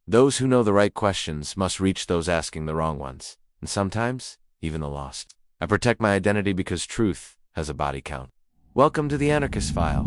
Those who know the right questions must reach those asking the wrong ones, and sometimes even the lost. I protect my identity because truth has a body count. Welcome to the Anarchist File.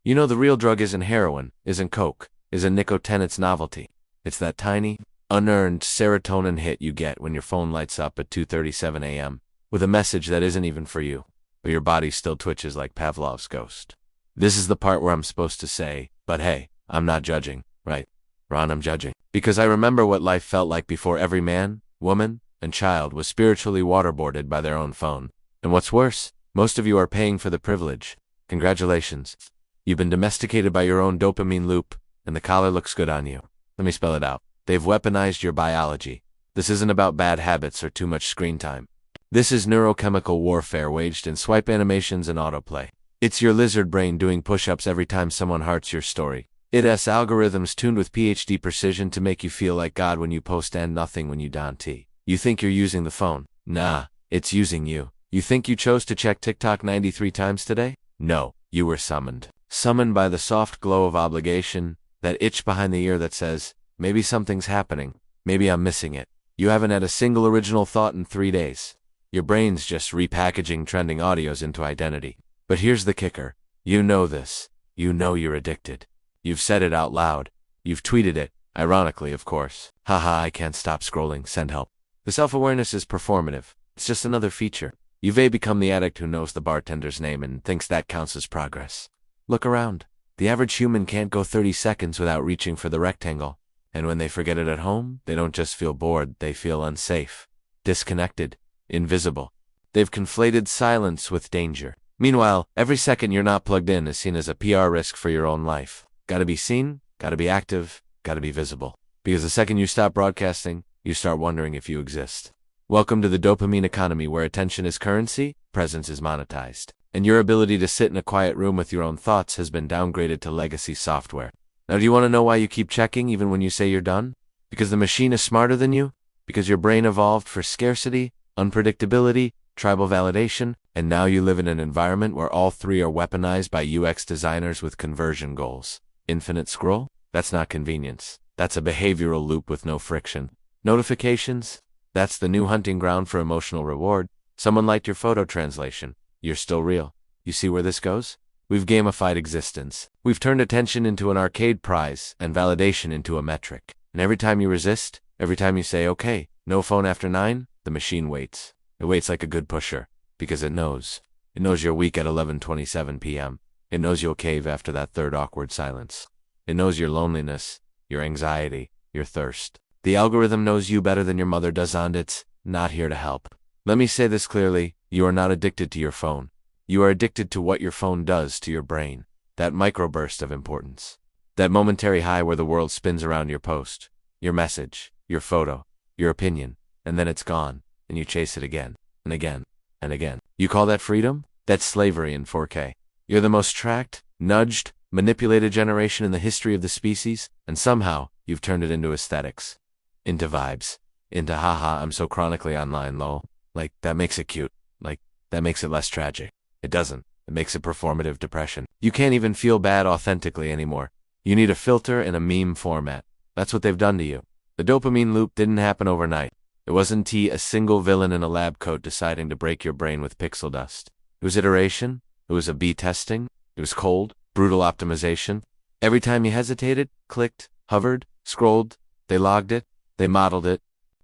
You know the real drug isn't heroin, isn't coke, isn't nicotine, it's novelty. It's that tiny, unearned serotonin hit you get when your phone lights up at 2:37 a.m. with a message that isn't even for you, but your body still twitches like Pavlov's ghost. This is the part where I'm supposed to say, but hey, I'm not judging, right? Ron, I'm judging. Because I remember what life felt like before every man, woman, and child was spiritually waterboarded by their own phone. And what's worse, most of you are paying for the privilege. Congratulations. You've been domesticated by your own dopamine loop, and the collar looks good on you. Let me spell it out. They've weaponized your biology. This isn't about bad habits or too much screen time. This is neurochemical warfare waged in swipe animations and autoplay. It's your lizard brain doing push-ups every time someone hearts your story. It has algorithms tuned with PhD precision to make you feel like God when you post and nothing when you don't. You think you're using the phone. Nah, it's using you. You think you chose to check TikTok 93 times today? No, you were summoned. Summoned by the soft glow of obligation, that itch behind the ear that says, maybe something's happening, maybe I'm missing it. You haven't had a single original thought in 3 days. Your brain's just repackaging trending audios into identity. But here's the kicker. You know this. You know you're addicted. You've said it out loud. You've tweeted it, ironically, of course. Haha, I can't stop scrolling, send help. The self-awareness is performative. It's just another feature. You've become the addict who knows the bartender's name and thinks that counts as progress. Look around. The average human can't go 30 seconds without reaching for the rectangle. And when they forget it at home, they don't just feel bored, they feel unsafe, disconnected, invisible. They've conflated silence with danger. Meanwhile, every second you're not plugged in is seen as a PR risk for your own life. Gotta be seen, gotta be active, gotta be visible. Because the second you stop broadcasting, you start wondering if you exist. Welcome to the dopamine economy where attention is currency, presence is monetized. And your ability to sit in a quiet room with your own thoughts has been downgraded to legacy software. Now, do you want to know why you keep checking even when you say you're done? Because the machine is smarter than you? Because your brain evolved for scarcity, unpredictability, tribal validation, and now you live in an environment where all three are weaponized by UX designers with conversion goals. Infinite scroll? That's not convenience. That's a behavioral loop with no friction. Notifications? That's the new hunting ground for emotional reward. Someone liked your photo translation. You're still real. You see where this goes? We've gamified existence. We've turned attention into an arcade prize and validation into a metric. And every time you resist, every time you say, okay, no phone after 9, the machine waits. It waits like a good pusher, because it knows. It knows you're weak at 11:27 p.m. It knows you'll cave after that third awkward silence. It knows your loneliness, your anxiety, your thirst. The algorithm knows you better than your mother does, and it's not here to help. Let me say this clearly. You are not addicted to your phone. You are addicted to what your phone does to your brain. That microburst of importance. That momentary high where the world spins around your post, your message, your photo, your opinion, and then it's gone, and you chase it again, and again, and again. You call that freedom? That's slavery in 4K. You're the most tracked, nudged, manipulated generation in the history of the species, and somehow you've turned it into aesthetics, into vibes, into haha, I'm so chronically online, lol. Like, that makes it cute. Like, that makes it less tragic. It doesn't. It makes it performative depression. You can't even feel bad authentically anymore. You need a filter and a meme format. That's what they've done to you. The dopamine loop didn't happen overnight. It wasn't a single villain in a lab coat deciding to break your brain with pixel dust. It was iteration. It was A/B testing. It was cold, brutal optimization. Every time you hesitated, clicked, hovered, scrolled, they logged it, they modeled it.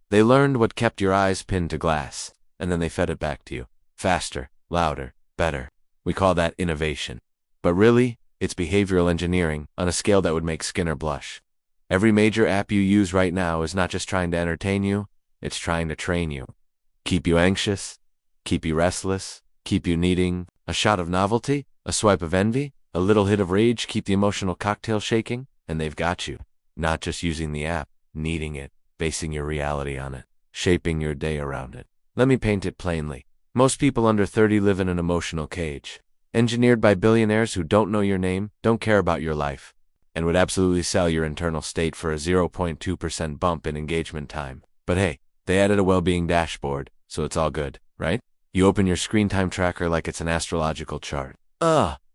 They learned what kept your eyes pinned to glass, and then they fed it back to you. Faster, louder, better. We call that innovation. But really, it's behavioral engineering on a scale that would make Skinner blush. Every major app you use right now is not just trying to entertain you, it's trying to train you. Keep you anxious, keep you restless, keep you needing a shot of novelty, a swipe of envy, a little hit of rage, keep the emotional cocktail shaking, and they've got you. Not just using the app, needing it, basing your reality on it, shaping your day around it. Let me paint it plainly. Most people under 30 live in an emotional cage, engineered by billionaires who don't know your name, don't care about your life, and would absolutely sell your internal state for a 0.2% bump in engagement time. But hey, they added a well-being dashboard, so it's all good, right? You open your screen time tracker like it's an astrological chart.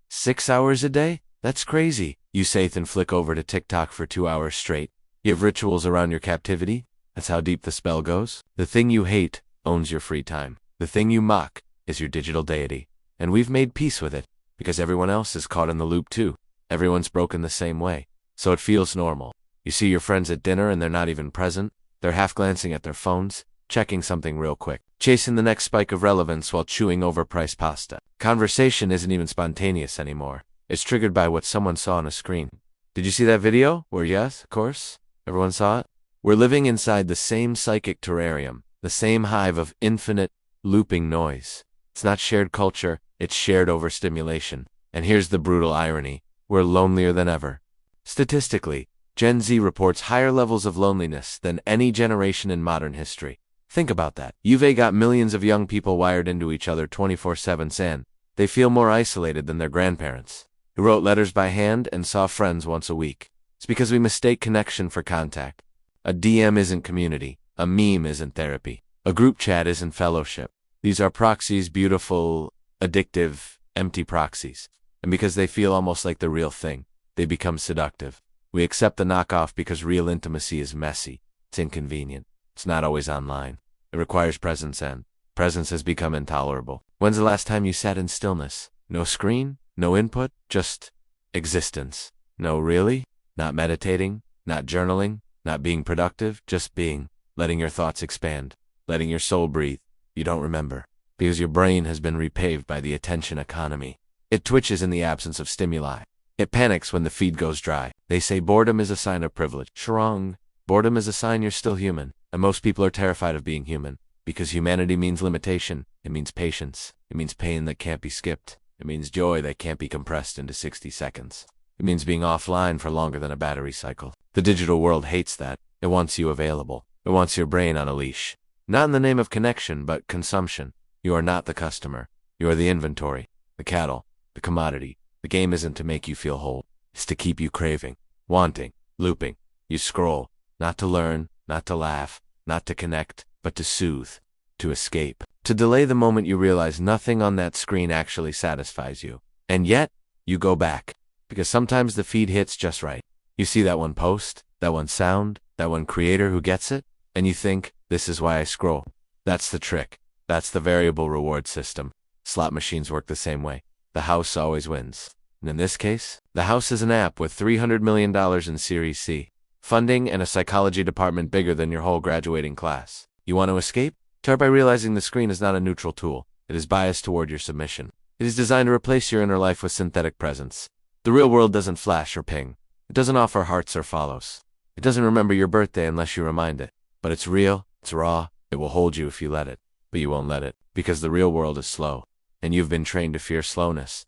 6 hours a day? That's crazy. You safe and flick over to TikTok for 2 hours straight. You have rituals around your captivity? That's how deep the spell goes. The thing you hate owns your free time. The thing you mock is your digital deity. And we've made peace with it, because everyone else is caught in the loop too. Everyone's broken the same way. So it feels normal. You see your friends at dinner and they're not even present. They're half glancing at their phones, checking something real quick, chasing the next spike of relevance while chewing overpriced pasta. Conversation isn't even spontaneous anymore. It's triggered by what someone saw on a screen. Did you see that video? Well, yes, of course. Everyone saw it. We're living inside the same psychic terrarium, the same hive of infinite, looping noise. It's not shared culture, it's shared overstimulation. And here's the brutal irony. We're lonelier than ever. Statistically, Gen Z reports higher levels of loneliness than any generation in modern history. Think about that. You've got millions of young people wired into each other 24/7 and they feel more isolated than their grandparents, who wrote letters by hand and saw friends once a week. It's because we mistake connection for contact. A DM isn't community. A meme isn't therapy. A group chat isn't fellowship. These are proxies, beautiful, addictive, empty proxies. And because they feel almost like the real thing, they become seductive. We accept the knockoff because real intimacy is messy. It's inconvenient. It's not always online. It requires presence, and presence has become intolerable. When's the last time you sat in stillness? No screen? No input? Just existence. No, really? Not meditating? Not journaling? Not being productive? Just being. Letting your thoughts expand. Letting your soul breathe. You don't remember. Because your brain has been repaved by the attention economy. It twitches in the absence of stimuli. It panics when the feed goes dry. They say boredom is a sign of privilege. Wrong. Boredom is a sign you're still human. And most people are terrified of being human. Because humanity means limitation. It means patience. It means pain that can't be skipped. It means joy that can't be compressed into 60 seconds. It means being offline for longer than a battery cycle. The digital world hates that. It wants you available. It wants your brain on a leash. Not in the name of connection, but consumption. You are not the customer. You are the inventory, the cattle, the commodity. The game isn't to make you feel whole. It's to keep you craving, wanting, looping. You scroll, not to learn, not to laugh, not to connect, but to soothe, to escape, to delay the moment you realize nothing on that screen actually satisfies you. And yet, you go back, because sometimes the feed hits just right. You see that one post, that one sound, that one creator who gets it, and you think, this is why I scroll. That's the trick. That's the variable reward system. Slot machines work the same way. The house always wins. And in this case, the house is an app with $300 million in Series C, funding, and a psychology department bigger than your whole graduating class. You want to escape? Start by realizing the screen is not a neutral tool. It is biased toward your submission. It is designed to replace your inner life with synthetic presence. The real world doesn't flash or ping. It doesn't offer hearts or follows. It doesn't remember your birthday unless you remind it. But it's real, it's raw, it will hold you if you let it. But you won't let it, because the real world is slow, and you've been trained to fear slowness.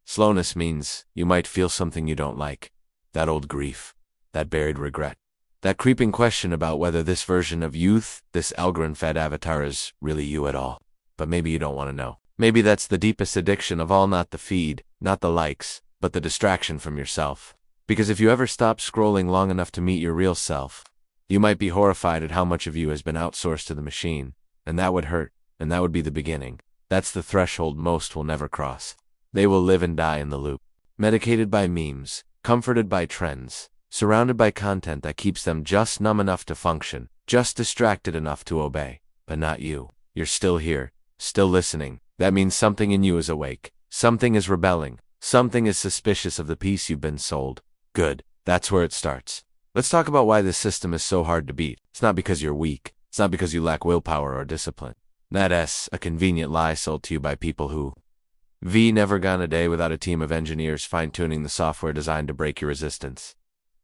Slowness means you might feel something you don't like. That old grief, that buried regret, that creeping question about whether this version of youth, this Algorand-fed avatar is really you at all. But maybe you don't want to know. Maybe that's the deepest addiction of all, not the feed, not the likes, but the distraction from yourself. Because if you ever stop scrolling long enough to meet your real self, you might be horrified at how much of you has been outsourced to the machine. And that would hurt, and that would be the beginning. That's the threshold most will never cross. They will live and die in the loop. Medicated by memes, comforted by trends, surrounded by content that keeps them just numb enough to function, just distracted enough to obey. But not you. You're still here, still listening. That means something in you is awake. Something is rebelling. Something is suspicious of the peace you've been sold. Good. That's where it starts. Let's talk about why this system is so hard to beat. It's not because you're weak. It's not because you lack willpower or discipline. That's a convenient lie sold to you by people who never gone a day without a team of engineers fine-tuning the software designed to break your resistance.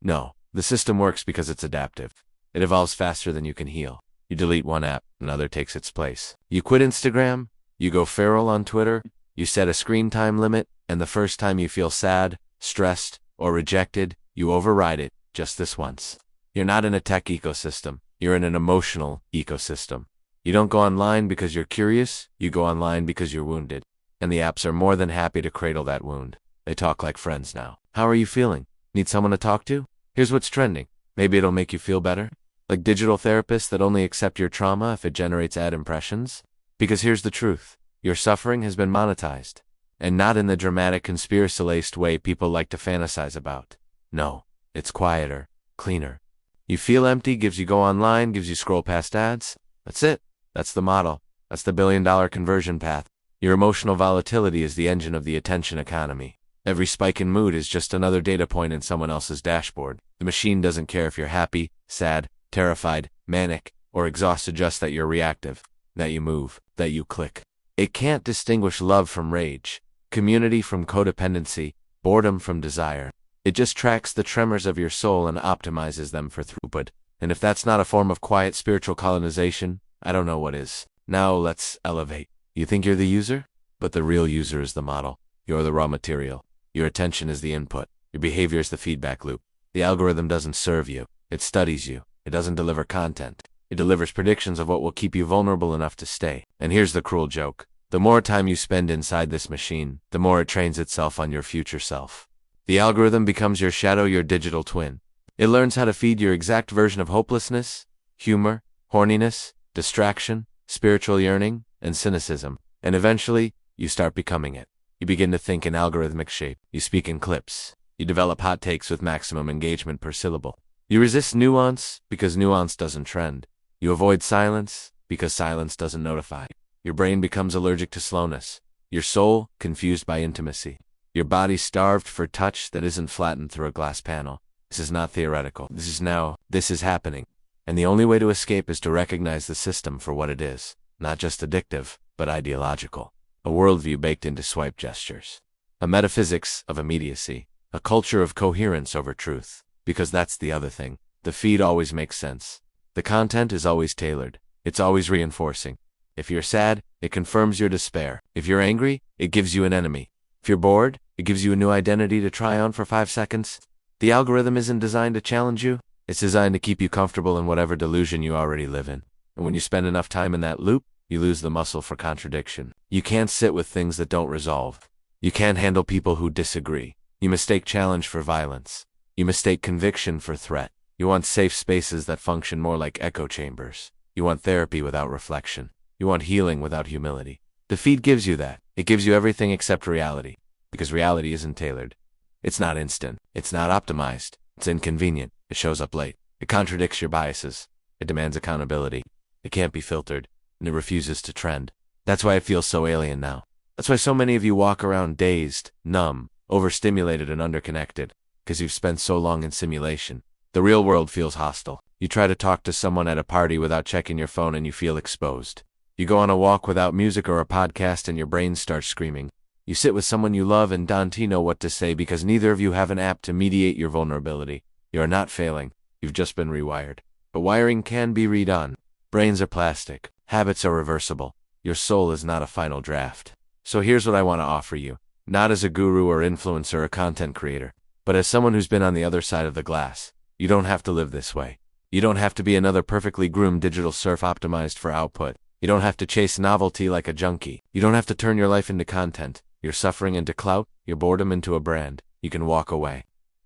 No, the system works because it's adaptive. It evolves faster than you can heal. You delete one app, another takes its place. You quit Instagram, you go feral on Twitter, you set a screen time limit, and the first time you feel sad, stressed, or rejected, you override it, just this once. You're not in a tech ecosystem. You're in an emotional ecosystem. You don't go online because you're curious, you go online because you're wounded. And the apps are more than happy to cradle that wound. They talk like friends now. How are you feeling? Need someone to talk to? Here's what's trending. Maybe it'll make you feel better? Like digital therapists that only accept your trauma if it generates ad impressions? Because here's the truth. Your suffering has been monetized. And not in the dramatic conspiracy-laced way people like to fantasize about. No, it's quieter, cleaner. You feel empty, gives you go online, gives you scroll past ads. That's it. That's the model. That's the billion-dollar conversion path. Your emotional volatility is the engine of the attention economy. Every spike in mood is just another data point in someone else's dashboard. The machine doesn't care if you're happy, sad, terrified, manic, or exhausted, just that you're reactive, that you move, that you click. It can't distinguish love from rage, community from codependency, boredom from desire. It just tracks the tremors of your soul and optimizes them for throughput. And if that's not a form of quiet spiritual colonization, I don't know what is. Now let's elevate. You think you're the user? But the real user is the model. You're the raw material. Your attention is the input. Your behavior is the feedback loop. The algorithm doesn't serve you. It studies you. It doesn't deliver content. It delivers predictions of what will keep you vulnerable enough to stay. And here's the cruel joke. The more time you spend inside this machine, the more it trains itself on your future self. The algorithm becomes your shadow, your digital twin. It learns how to feed your exact version of hopelessness, humor, horniness, distraction, spiritual yearning, and cynicism. And eventually, you start becoming it. You begin to think in algorithmic shape. You speak in clips. You develop hot takes with maximum engagement per syllable. You resist nuance because nuance doesn't trend. You avoid silence because silence doesn't notify. Your brain becomes allergic to slowness. Your soul confused by intimacy. Your body starved for touch that isn't flattened through a glass panel. This is not theoretical. This is now. This is happening. And the only way to escape is to recognize the system for what it is. Not just addictive, but ideological. A worldview baked into swipe gestures. A metaphysics of immediacy. A culture of coherence over truth. Because that's the other thing. The feed always makes sense. The content is always tailored. It's always reinforcing. If you're sad, it confirms your despair. If you're angry, it gives you an enemy. If you're bored, it gives you a new identity to try on for 5 seconds. The algorithm isn't designed to challenge you. It's designed to keep you comfortable in whatever delusion you already live in. And when you spend enough time in that loop, you lose the muscle for contradiction. You can't sit with things that don't resolve. You can't handle people who disagree. You mistake challenge for violence. You mistake conviction for threat. You want safe spaces that function more like echo chambers. You want therapy without reflection. You want healing without humility. The feed gives you that. It gives you everything except reality. Because reality isn't tailored. It's not instant. It's not optimized. It's inconvenient. It shows up late. It contradicts your biases. It demands accountability. It can't be filtered. And it refuses to trend. That's why it feels so alien now. That's why so many of you walk around dazed, numb, overstimulated, and underconnected. Because you've spent so long in simulation. The real world feels hostile. You try to talk to someone at a party without checking your phone and you feel exposed. You go on a walk without music or a podcast and your brain starts screaming. You sit with someone you love and don't know what to say because neither of you have an app to mediate your vulnerability. You are not failing. You've just been rewired. But wiring can be redone. Brains are plastic. Habits are reversible. Your soul is not a final draft. So here's what I want to offer you. Not as a guru or influencer or content creator, but as someone who's been on the other side of the glass. You don't have to live this way. You don't have to be another perfectly groomed digital serf optimized for output. You don't have to chase novelty like a junkie. You don't have to turn your life into content, your suffering into clout, your boredom into a brand. You can walk away.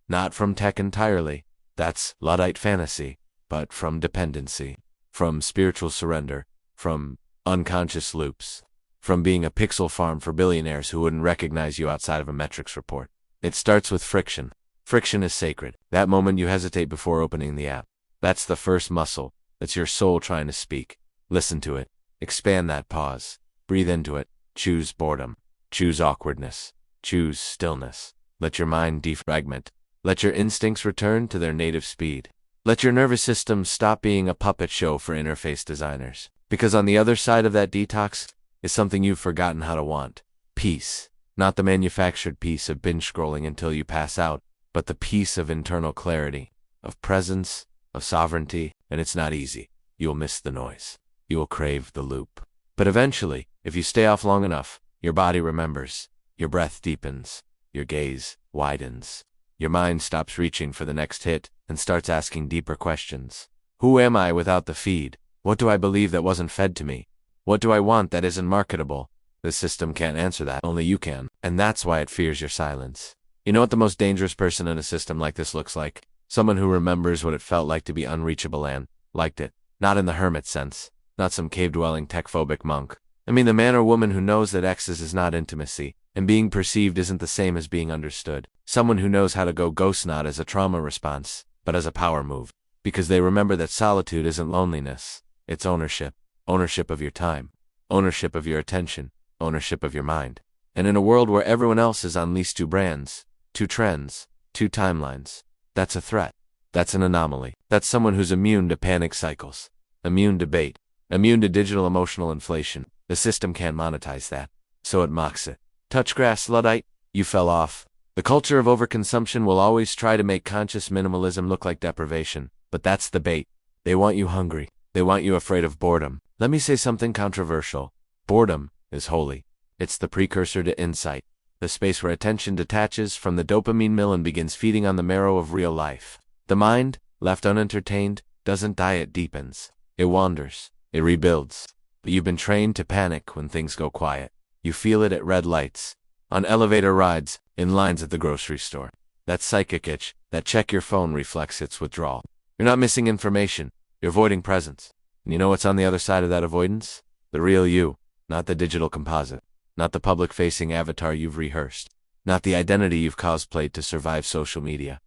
Not from tech entirely. That's Luddite fantasy. But from dependency. From spiritual surrender. From unconscious loops. From being a pixel farm for billionaires who wouldn't recognize you outside of a metrics report. It starts with friction. Friction is sacred. That moment you hesitate before opening the app. That's the first muscle. That's your soul trying to speak. Listen to it. Expand that pause. Breathe into it. Choose boredom. Choose awkwardness. Choose stillness. Let your mind defragment. Let your instincts return to their native speed. Let your nervous system stop being a puppet show for interface designers. Because on the other side of that detox is something you've forgotten how to want. Peace. Not the manufactured peace of binge scrolling until you pass out, but the peace of internal clarity, of presence, of sovereignty, and it's not easy. You'll miss the noise. You will crave the loop. But eventually, if you stay off long enough, your body remembers, your breath deepens, your gaze widens, your mind stops reaching for the next hit and starts asking deeper questions. Who am I without the feed? What do I believe that wasn't fed to me? What do I want that isn't marketable? The system can't answer that, only you can. And that's why it fears your silence. You know what the most dangerous person in a system like this looks like? Someone who remembers what it felt like to be unreachable and liked it. Not in the hermit sense. Not some cave-dwelling tech-phobic monk. I mean the man or woman who knows that access is not intimacy. And being perceived isn't the same as being understood. Someone who knows how to go ghost not as a trauma response, but as a power move. Because they remember that solitude isn't loneliness. It's ownership. Ownership of your time. Ownership of your attention. Ownership of your mind. And in a world where everyone else is on least two brands, two trends, two timelines, that's a threat. That's an anomaly. That's someone who's immune to panic cycles. Immune to bait. Immune to digital emotional inflation. The system can't monetize that. So it mocks it. Touch grass, Luddite. You fell off. The culture of overconsumption will always try to make conscious minimalism look like deprivation. But that's the bait. They want you hungry. They want you afraid of boredom. Let me say something controversial. Boredom is holy. It's the precursor to insight. The space where attention detaches from the dopamine mill and begins feeding on the marrow of real life. The mind, left unentertained, doesn't die, it deepens. It wanders. It rebuilds. But you've been trained to panic when things go quiet. You feel it at red lights, on elevator rides, in lines at the grocery store. That psychic itch, that check your phone reflex, its withdrawal. You're not missing information. You're avoiding presence. And you know what's on the other side of that avoidance? The real you, not the digital composite. Not the public-facing avatar you've rehearsed. Not the identity you've cosplayed to survive social media.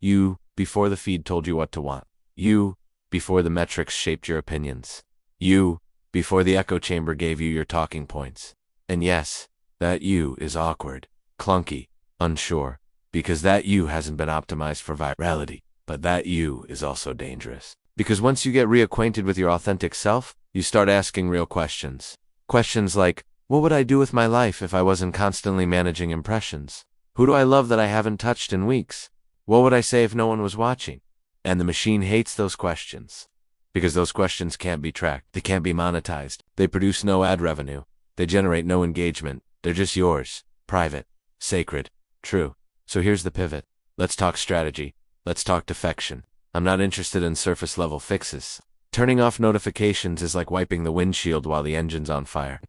You, before the feed told you what to want. You, before the metrics shaped your opinions. You, before the echo chamber gave you your talking points. And yes, that you is awkward, clunky, unsure, because that you hasn't been optimized for virality. But that you is also dangerous. Because once you get reacquainted with your authentic self, you start asking real questions. Questions like, what would I do with my life if I wasn't constantly managing impressions? Who do I love that I haven't touched in weeks? What would I say if no one was watching? And the machine hates those questions. Because those questions can't be tracked. They can't be monetized. They produce no ad revenue. They generate no engagement. They're just yours. Private. Sacred. True. So here's the pivot. Let's talk strategy. Let's talk defection. I'm not interested in surface-level fixes. Turning off notifications is like wiping the windshield while the engine's on fire.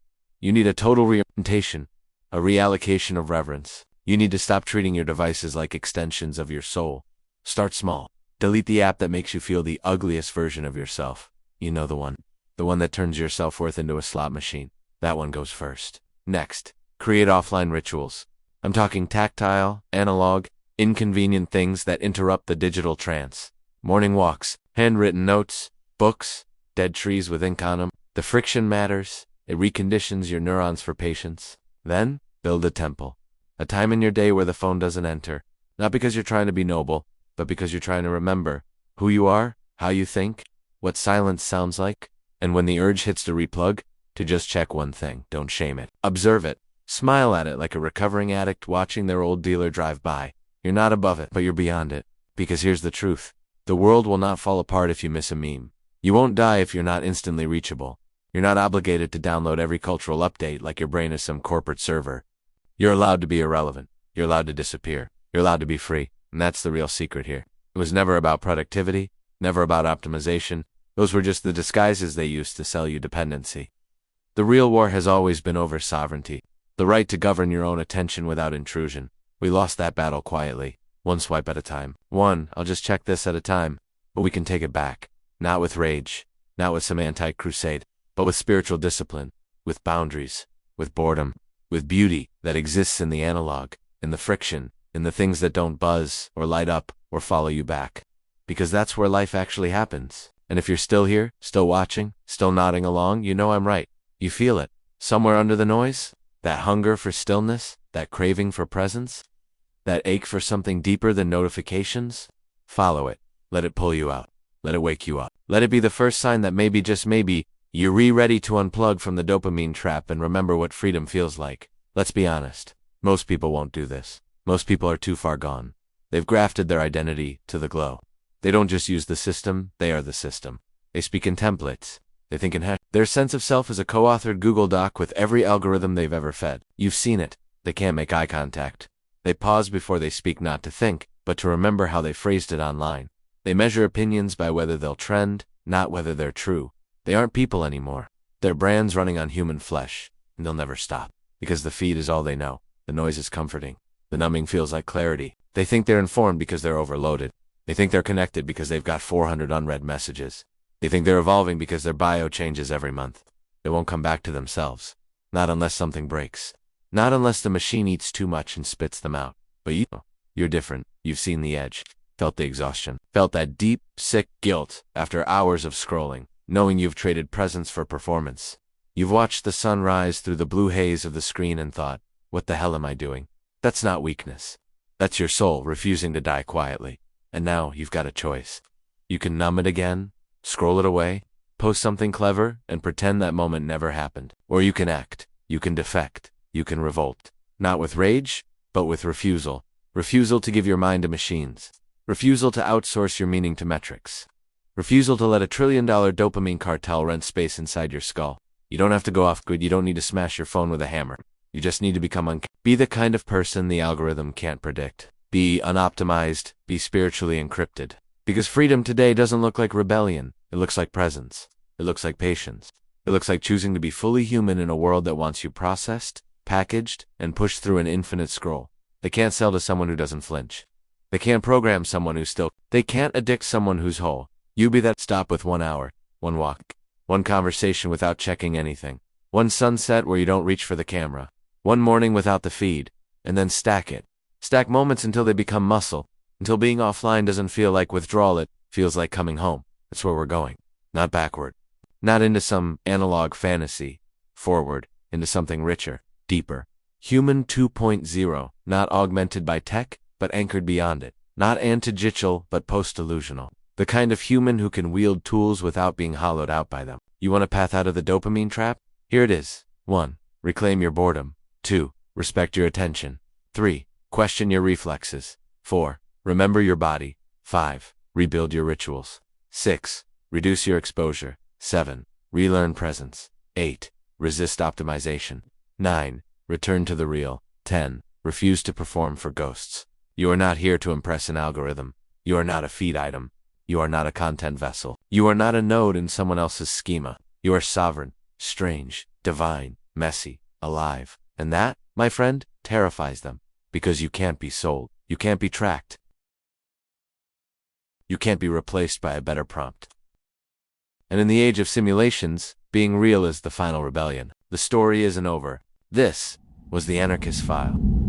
You need a total reorientation, a reallocation of reverence. You need to stop treating your devices like extensions of your soul. Start small. Delete the app that makes you feel the ugliest version of yourself. You know the one. The one that turns your self-worth into a slot machine. That one goes first. Next, create offline rituals. I'm talking tactile, analog, inconvenient things that interrupt the digital trance. Morning walks, handwritten notes, books, dead trees with ink on them. The friction matters. It reconditions your neurons for patience. Then, build a temple. A time in your day where the phone doesn't enter. Not because you're trying to be noble, but because you're trying to remember who you are, how you think, what silence sounds like, and when the urge hits to replug, to just check one thing. Don't shame it. Observe it. Smile at it like a recovering addict watching their old dealer drive by. You're not above it, but you're beyond it. Because here's the truth. The world will not fall apart if you miss a meme. You won't die if you're not instantly reachable. You're not obligated to download every cultural update like your brain is some corporate server. You're allowed to be irrelevant. You're allowed to disappear. You're allowed to be free. And that's the real secret here. It was never about productivity, never about optimization. Those were just the disguises they used to sell you dependency. The real war has always been over sovereignty. The right to govern your own attention without intrusion. We lost that battle quietly. One swipe at a time. I'll just check this at a time. But we can take it back. Not with rage. Not with some anti-crusade. But with spiritual discipline, with boundaries, with boredom, with beauty that exists in the analog, in the friction, in the things that don't buzz or light up or follow you back. Because that's where life actually happens. And if you're still here, still watching, still nodding along, you know I'm right. You feel it. Somewhere under the noise? That hunger for stillness? That craving for presence? That ache for something deeper than notifications? Follow it. Let it pull you out. Let it wake you up. Let it be the first sign that maybe, just maybe, you're ready to unplug from the dopamine trap and remember what freedom feels like. Let's be honest. Most people won't do this. Most people are too far gone. They've grafted their identity to the glow. They don't just use the system, they are the system. They speak in templates. They think in Their sense of self is a co-authored Google Doc with every algorithm they've ever fed. You've seen it. They can't make eye contact. They pause before they speak, not to think, but to remember how they phrased it online. They measure opinions by whether they'll trend, not whether they're true. They aren't people anymore. They're brands running on human flesh, and they'll never stop. Because the feed is all they know. The noise is comforting. The numbing feels like clarity. They think they're informed because they're overloaded. They think they're connected because they've got 400 unread messages. They think they're evolving because their bio changes every month. They won't come back to themselves. Not unless something breaks. Not unless the machine eats too much and spits them out. But you're different. You've seen the edge, felt the exhaustion, felt that deep, sick guilt after hours of scrolling, knowing you've traded presence for performance. You've watched the sun rise through the blue haze of the screen and thought, what the hell am I doing? That's not weakness. That's your soul refusing to die quietly. And now you've got a choice. You can numb it again, scroll it away, post something clever, and pretend that moment never happened. Or you can act, you can defect, you can revolt. Not with rage, but with refusal. Refusal to give your mind to machines. Refusal to outsource your meaning to metrics. Refusal to let $1 trillion dopamine cartel rent space inside your skull. You don't have to go off grid, you don't need to smash your phone with a hammer. You just need to become Be the kind of person the algorithm can't predict. Be unoptimized, be spiritually encrypted. Because freedom today doesn't look like rebellion, it looks like presence. It looks like patience. It looks like choosing to be fully human in a world that wants you processed, packaged, and pushed through an infinite scroll. They can't sell to someone who doesn't flinch. They can't program someone who's still. They can't addict someone who's whole. You be that. Stop with 1 hour, one walk, one conversation without checking anything, one sunset where you don't reach for the camera, one morning without the feed, and then stack it. Stack moments until they become muscle, until being offline doesn't feel like withdrawal, it feels like coming home. That's where we're going. Not backward. Not into some analog fantasy. Forward, into something richer, deeper. Human 2.0, not augmented by tech, but anchored beyond it. Not antidigital, but post-illusional. The kind of human who can wield tools without being hollowed out by them. You want a path out of the dopamine trap? Here it is. 1. Reclaim your boredom. 2. Respect your attention. 3. Question your reflexes. 4. Remember your body. 5. Rebuild your rituals. 6. Reduce your exposure. 7. Relearn presence. 8. Resist optimization. 9. Return to the real. 10. Refuse to perform for ghosts. You are not here to impress an algorithm. You are not a feed item. You are not a content vessel. You are not a node in someone else's schema. You are sovereign, strange, divine, messy, alive. And that, my friend, terrifies them. Because you can't be sold. You can't be tracked. You can't be replaced by a better prompt. And in the age of simulations, being real is the final rebellion. The story isn't over. This was the Anarchist File.